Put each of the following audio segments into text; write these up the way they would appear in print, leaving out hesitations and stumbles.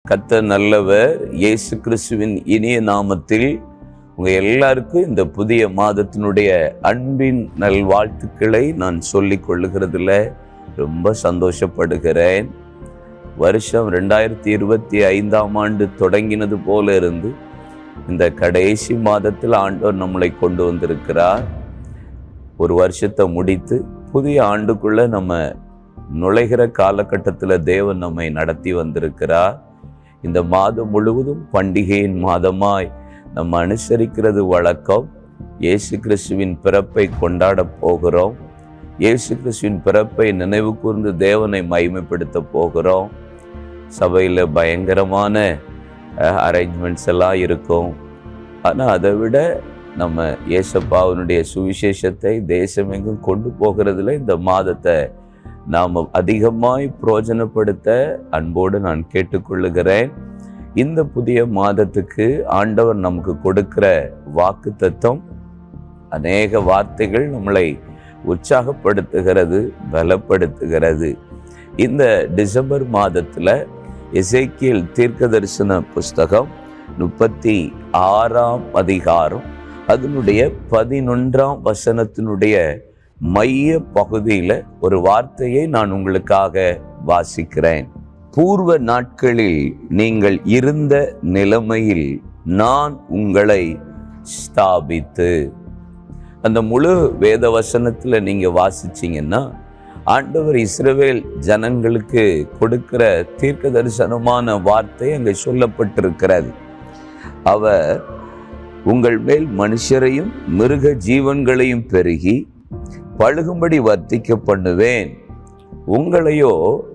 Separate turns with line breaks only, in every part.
கர்த்தர் நல்லவர். இயேசு கிறிஸ்துவின் இனிய நாமத்தில் உங்க எல்லாருக்கும் இந்த புதிய மாதத்தினுடைய அன்பின் நல்வாழ்த்துக்களை நான் சொல்லிக் கொள்ளுகிறதுல ரொம்ப சந்தோஷப்படுகிறேன். வருஷம் 2025 தொடங்கினது போல இருந்து இந்த கடைசி மாதத்தில் ஆண்டவர் நம்மளை கொண்டு வந்திருக்கிறார். ஒரு வருஷத்தை முடித்து புதிய ஆண்டுக்குள்ள நம்ம நுழைகிற காலகட்டத்தில் தேவன் நம்மை நடத்தி வந்திருக்கிறார். இந்த மாதம் முழுவதும் பண்டிகையின் மாதமாய் நம்ம அனுசரிக்கிறது வழக்கம். இயேசு கிறிஸ்துவின் பிறப்பை கொண்டாட போகிறோம். இயேசு கிறிஸ்துவின் பிறப்பை நினைவு கூர்ந்து தேவனை மகிமைப்படுத்த போகிறோம். சபையில் பயங்கரமான அரேஞ்ச்மெண்ட்ஸ் எல்லாம் இருக்கும். ஆனால் அதை விட நம்ம இயேசப்பாவினுடைய சுவிசேஷத்தை தேசமெங்கும் கொண்டு போகிறதுல இந்த மாதத்தை நாம் அதிகமாய் பிரயோஜனப்படுத்த அன்போடு நான் கேட்டுக்கொள்ளுகிறேன். இந்த புதிய மாதத்துக்கு ஆண்டவர் நமக்கு கொடுக்கிற வாக்குத்தத்தம் அநேக வார்த்தைகள் நம்மளை உற்சாகப்படுத்துகிறது, பலப்படுத்துகிறது. இந்த டிசம்பர் மாதத்தில் எசேக்கியேல் தீர்க்கதரிசன புஸ்தகம் 36ஆம் அதிகாரம் அதனுடைய 11ஆம் வசனத்தினுடைய மைய பகுதியில் ஒரு வார்த்தையை நான் உங்களுக்காக வாசிக்கிறேன். பூர்வ நாட்களில் நீங்கள் இருந்த நிலைமையில் நான் உங்களை ஸ்தாபித்து. அந்த முழு வேத வசனத்தில் நீங்க வாசிச்சீங்கன்னா ஆண்டவர் இஸ்ரவேல் ஜனங்களுக்கு கொடுக்கிற தீர்க்க தரிசனமான வார்த்தை அங்கே சொல்லப்பட்டிருக்கிறது. அவர் உங்கள் மேல் மனுஷரையும் மிருக ஜீவன்களையும் பெருகி பழுகும்படி வர்த்திக்க பண்ணுவேன். உங்களையோ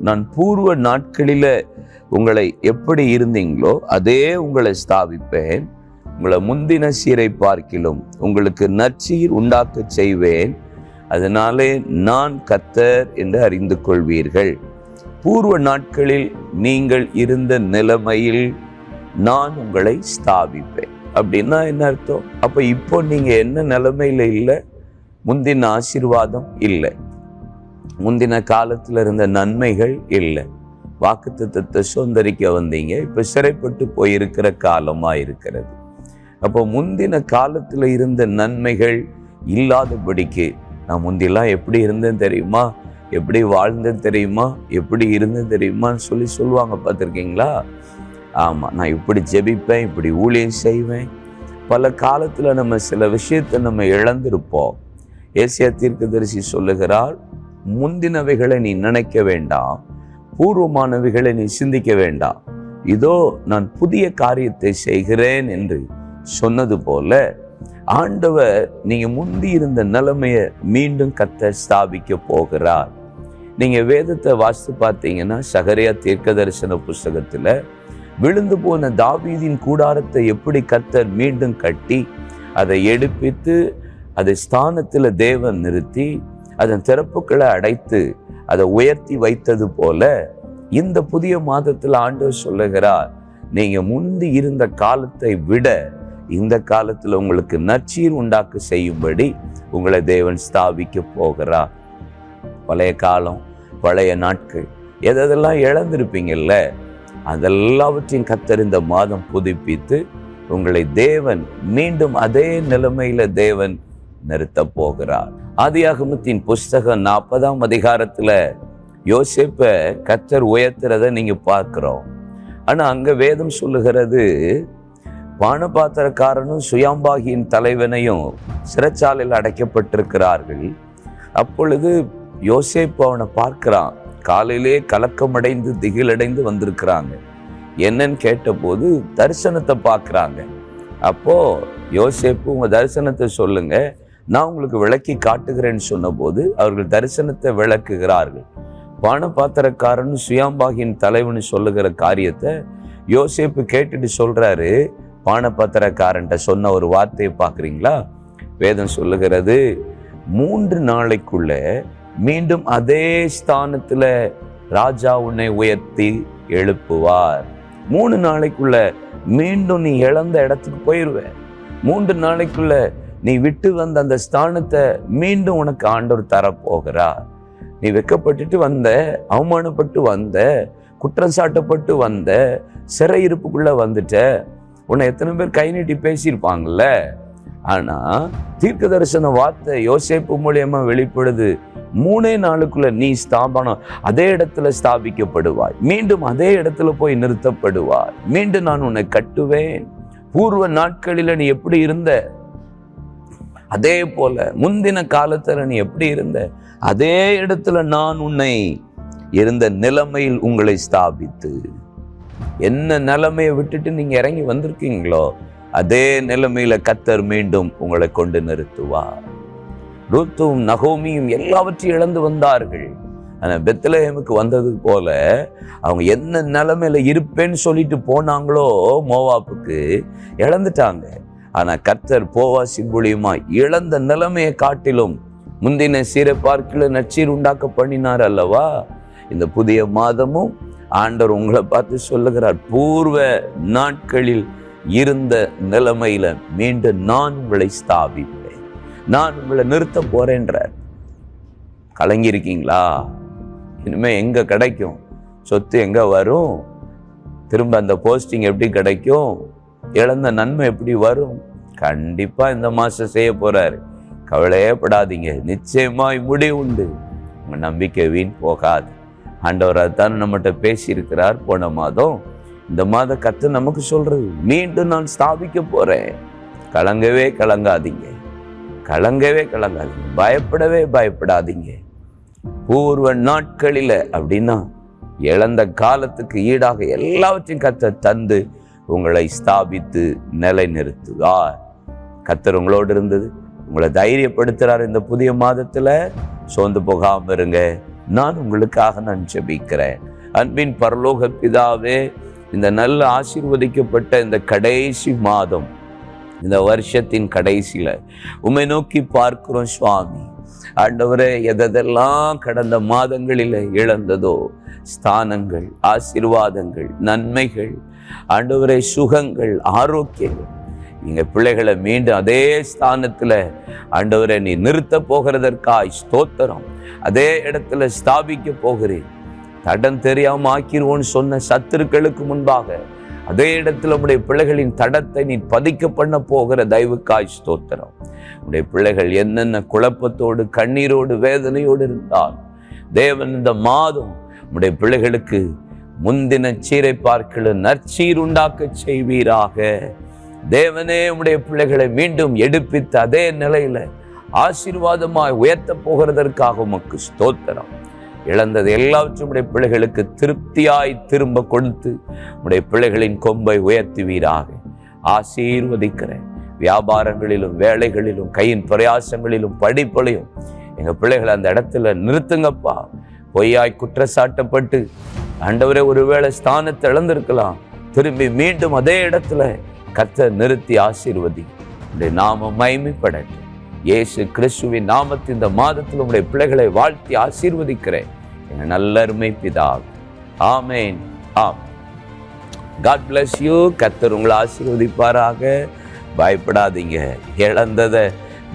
நான் பூர்வ நாட்களில உங்களை எப்படி இருந்தீங்களோ அதே உங்களை ஸ்தாபிப்பேன். உங்களை முந்தின சீரை பார்க்கிலும் உங்களுக்கு நற்சீர் உண்டாக்க செய்வேன். அதனாலே நான் கர்த்தர் என்று அறிந்து கொள்வீர்கள். பூர்வ நாட்களில் நீங்கள் இருந்த நிலைமையில் நான் உங்களை ஸ்தாபிப்பேன். அப்படின்னா என்ன அர்த்தம்? அப்ப இப்போ நீங்க என்ன நிலைமையில இல்லை? முந்தின ஆசீர்வாதம் இல்லை, முந்தின காலத்தில் இருந்த நன்மைகள் இல்லை, வாக்குத்தத்தத்தை சுதந்திரிக்க வந்தீங்க, இப்போ சிறைப்பட்டு போயிருக்கிற காலமாக இருக்கிறது. அப்போ முந்தின காலத்தில் இருந்த நன்மைகள் இல்லாதபடிக்கு நான் முந்திலாம் எப்படி இருந்தேன் தெரியுமா, எப்படி வாழ்ந்தேன் தெரியுமா, எப்படி இருந்தேன் தெரியுமான்னு சொல்லுவாங்க, பார்த்துருக்கீங்களா? ஆமாம், நான் இப்படி ஜெபிப்பேன், இப்படி ஊழியம் செய்வேன். பல காலத்தில் நம்ம சில விஷயத்தை நம்ம இழந்திருப்போம். ஏசியா தீர்க்கதரிசி சொல்லுகிறார், முந்தினவைகளை நீ நினைக்க வேண்டாம், பூர்வமானவைகளை நீ சிந்திக்க வேண்டாம், இதோ நான் புதிய காரியத்தை செய்கிறேன் என்று சொன்னது போல ஆண்டவர் நீங்க முந்தி இருந்த நிலைமையை மீண்டும் கர்த்தர் ஸ்தாபிக்க போகிறார். நீங்க வேதத்தை வாசித்து பார்த்தீங்கன்னா சகரியா தீர்க்க தரிசன புஸ்தகத்துல விழுந்து போன தாவீதின் கூடாரத்தை எப்படி கர்த்தர் மீண்டும் கட்டி அதை எடுப்பித்து அதை ஸ்தானத்தில் தேவன் நிறுத்தி அதன் திறப்புகளை அடைத்து அதை உயர்த்தி வைத்தது போல இந்த புதிய மாதத்தில் ஆண்டவர் சொல்லுகிறார், நீங்க முந்தி இருந்த காலத்தை விட இந்த காலத்தில் உங்களுக்கு நற்சீர் உண்டாக்க செய்யும்படி உங்களை தேவன் ஸ்தாபிக்க போகிறார். பழைய காலம், பழைய நாட்கள் எதெல்லாம் இழந்திருப்பீங்கல்ல, அதெல்லாவற்றையும் கர்த்தர் இந்த மாதம் புதுப்பித்து உங்களை தேவன் மீண்டும் அதே நிலைமையில தேவன் நிறுத்த போகிறார். ஆதியாகமத்தின் புஸ்தகம் 40ஆம் அதிகாரத்துல யோசேப்பை கர்த்தர் உயர்த்துறத நீங்க பார்க்கிறோம். ஆனா அங்க வேதம் சொல்லுகிறது, பானபாத்திரக்காரனும் சுயாம்பாகியின் தலைவனையும் சிறைச்சாலையில் அடைக்கப்பட்டிருக்கிறார்கள். அப்பொழுது யோசேப்பு அவனை பார்க்கிறான். காலையிலே கலக்கமடைந்து திகிலடைந்து வந்திருக்கிறாங்க. என்னன்னு கேட்டபோது தரிசனத்தை பார்க்குறாங்க. அப்போ யோசேப்பு, உங்க தரிசனத்தை சொல்லுங்க, நான் உங்களுக்கு விளக்கி காட்டுகிறேன்னு சொன்னபோது அவர்கள் தரிசனத்தை விளக்குகிறார்கள். பானபாத்திரக்காரன் சுயாம்பாகியின் தலைவன் சொல்லுகிற காரியத்தை யோசேப்பு கேட்டுட்டு சொல்றாரு. பானபாத்திரக்காரன்ட்ட சொன்ன ஒரு வார்த்தையை பார்க்குறீங்களா? வேதம் சொல்லுகிறது, 3 நாளைக்குள்ள மீண்டும் அதே ஸ்தானத்துல ராஜா உன்னை உயர்த்தி எழுப்புவார். 3 நாளைக்குள்ள மீண்டும் நீ இழந்த இடத்துக்கு போயிடுவேன். 3 நாளைக்குள்ள நீ விட்டு வந்த அந்த ஸ்தானத்தை மீண்டும் உனக்கு ஆண்டவர் தரப்போகிறார். நீ வெக்கப்பட்டுட்டு வந்த, அவமானப்பட்டு வந்த, குற்றம் சாட்டப்பட்டு வந்த, சிறையிருப்புக்குள்ள வந்துட்ட, உன்னை எத்தனை பேர் கை நீட்டி பேசியிருப்பாங்கல்ல. ஆனா தீர்க்க தரிசன வார்த்தை யோசேப்பு மூலியமா வெளிப்படுது. 3 நாளுக்குள்ள நீ ஸ்தாபனம் அதே இடத்துல ஸ்தாபிக்கப்படுவாய், மீண்டும் அதே இடத்துல போய் நிறுத்தப்படுவாய், மீண்டும் நான் உன்னை கட்டுவேன். பூர்வ நாட்களில நீ எப்படி இருந்த அதே போல, முந்தின காலத்துல நீ எப்படி இருந்த அதே இடத்துல நான் உன்னை இருந்த நிலைமையில் உங்களை ஸ்தாபித்து, என்ன நிலைமையை விட்டுட்டு நீங்க இறங்கி வந்திருக்கீங்களோ அதே நிலைமையில கர்த்தர் மீண்டும் உங்களை கொண்டு நிறுத்துவார். ரூத்தும் நகோமியும் எல்லாவற்றையும் இழந்து வந்தார்கள். ஆனா பெத்லஹேமுக்கு வந்தது போல அவங்க என்ன நிலைமையில இருப்பேன்னு சொல்லிட்டு போனாங்களோ மோவாப்புக்கு, இழந்துட்டாங்க. ஆனா கர்த்தர் போவாசி மூலியமா இழந்த நிலைமையை காட்டிலும் முந்தின சீரை பார்க்கல நச்சீர் உண்டாக்க பண்ணினார் அல்லவா. இந்த புதிய மாதமும் ஆண்டவர் உங்களை பார்த்து சொல்லுகிறார், பூர்வ நாட்களில் இருந்த நிலைமையில மீண்டும் நான் உங்களை ஸ்தாபிப்பேன், நான் உங்களை நிறுத்த போறேன்றார். கலங்கியிருக்கீங்களா? இனிமே எங்க கிடைக்கும் சொத்து, எங்க வரும், திரும்ப அந்த போஸ்டிங் எப்படி கிடைக்கும், இழந்த நன்மை எப்படி வரும்? கண்டிப்பா இந்த மாசம் செய்ய போறாரு. கவலையே படாதீங்க, நிச்சயமாய் முடிவு உண்டு. உங்க நம்பிக்கை வீண் போகாது. ஆண்டவர் அதுதான் நம்மகிட்ட பேசியிருக்கிறார் போன மாதம். இந்த மாத கர்த்தர் நமக்கு சொல்றது, மீண்டும் நான் ஸ்தாபிக்க போறேன். கலங்கவே கலங்காதீங்க, கலங்கவே கலங்காதீங்க, பயப்படவே பயப்படாதீங்க. பூர்வ நாட்களில அப்படின்னா இழந்த காலத்துக்கு ஈடாக எல்லாவற்றையும் கர்த்தர் தந்து உங்களை ஸ்தாபித்து நிலை நிறுத்துவார். கர்த்தர் உங்களோடு இருந்தது, உங்களை தைரியப்படுத்துறார். இந்த புதிய மாதத்துல சோர்ந்து போகாம இருங்க. நான் உங்களுக்காக நான் ஜெபிக்கிறேன். அன்பின் பரலோக பிதாவே, இந்த நல்ல ஆசீர்வதிக்கப்பட்ட இந்த கடைசி மாதம், இந்த வருஷத்தின் கடைசியில உம்மை நோக்கி பார்க்கிறோம் சுவாமி. ஆண்டவரே, எதெல்லாம் கடந்த மாதங்களில் இழந்ததோ, ஸ்தானங்கள், ஆசீர்வாதங்கள், நன்மைகள், ஆண்டவரே சுகங்கள், ஆரோக்கியங்கள், எங்க பிள்ளைகளை மீண்டும் அதே ஸ்தானத்துல ஆண்டவரை நீ நிறுத்த போகிறதற்காய் ஸ்தோத்திரம். அதே இடத்துல ஸ்தாபிக்க போகிறேன். தடம் தெரியாம ஆக்கிருவோன்னு சொன்ன சத்துருக்களுக்கு முன்பாக அதே இடத்துல உடைய பிள்ளைகளின் தடத்தை நீ பதிக்க பண்ண போகிற தயவுக்காய் ஸ்தோத்திரம். உடைய பிள்ளைகள் என்னென்ன குழப்பத்தோடு, கண்ணீரோடு, வேதனையோடு இருந்தால் தேவன் இந்த மாதம் உடைய பிள்ளைகளுக்கு முந்தின சீரை பார்க்கல நற்சீர் உண்டாக்க செய்வீராக. தேவனே, உடைய பிள்ளைகளை மீண்டும் எடுப்பித்து அதே நிலையில ஆசீர்வாதமாய் உயர்த்த போகிறதற்காக உமக்கு ஸ்தோத்திரம். இழந்தது எல்லாவற்றும் உடைய பிள்ளைகளுக்கு திருப்தியாய் திரும்ப கொடுத்து உடைய பிள்ளைகளின் கொம்பை உயர்த்துவீராக. ஆசீர்வதிக்கிறேன். வியாபாரங்களிலும், வேலைகளிலும், கையின் பிரயாசங்களிலும், படிப்பிலையும் எங்க பிள்ளைகளை அந்த இடத்துல நிறுத்துங்கப்பா. பொய்யாய் குற்றச்சாட்டப்பட்டு ஆண்டவரே ஒருவேளை ஸ்தானத்தை இழந்திருக்கலாம், திரும்பி மீண்டும் அதே இடத்துல கர்த்தர் நிறுத்தி ஆசீர்வதி. உடைய நாமம் மகிமைப்படட்டும். இயேசு கிறிஸ்துவின் நாமத்தில் இந்த மாதத்தில் உங்களுடைய பிள்ளைகளை வாழ்த்தி ஆசீர்வதிக்கிறேன். என் நல்ல அருமை பிதாவே, ஆமேன். God bless you. கர்த்தர் உங்களை ஆசீர்வதிப்பாராக. பயப்படாதீங்க, இழந்ததை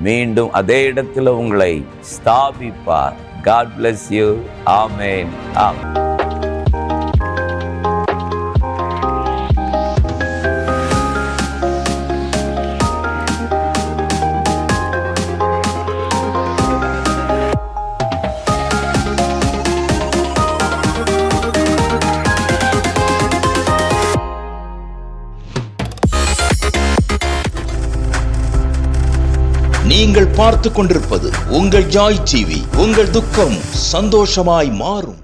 மீண்டும் அதே இடத்துல உங்களை ஸ்தாபிப்பார். God bless you. ஆமேன்.
நீங்கள் பார்த்து கொண்டிருப்பது உங்கள் ஜாய் டிவி. உங்கள் துக்கம் சந்தோஷமாய் மாறும்.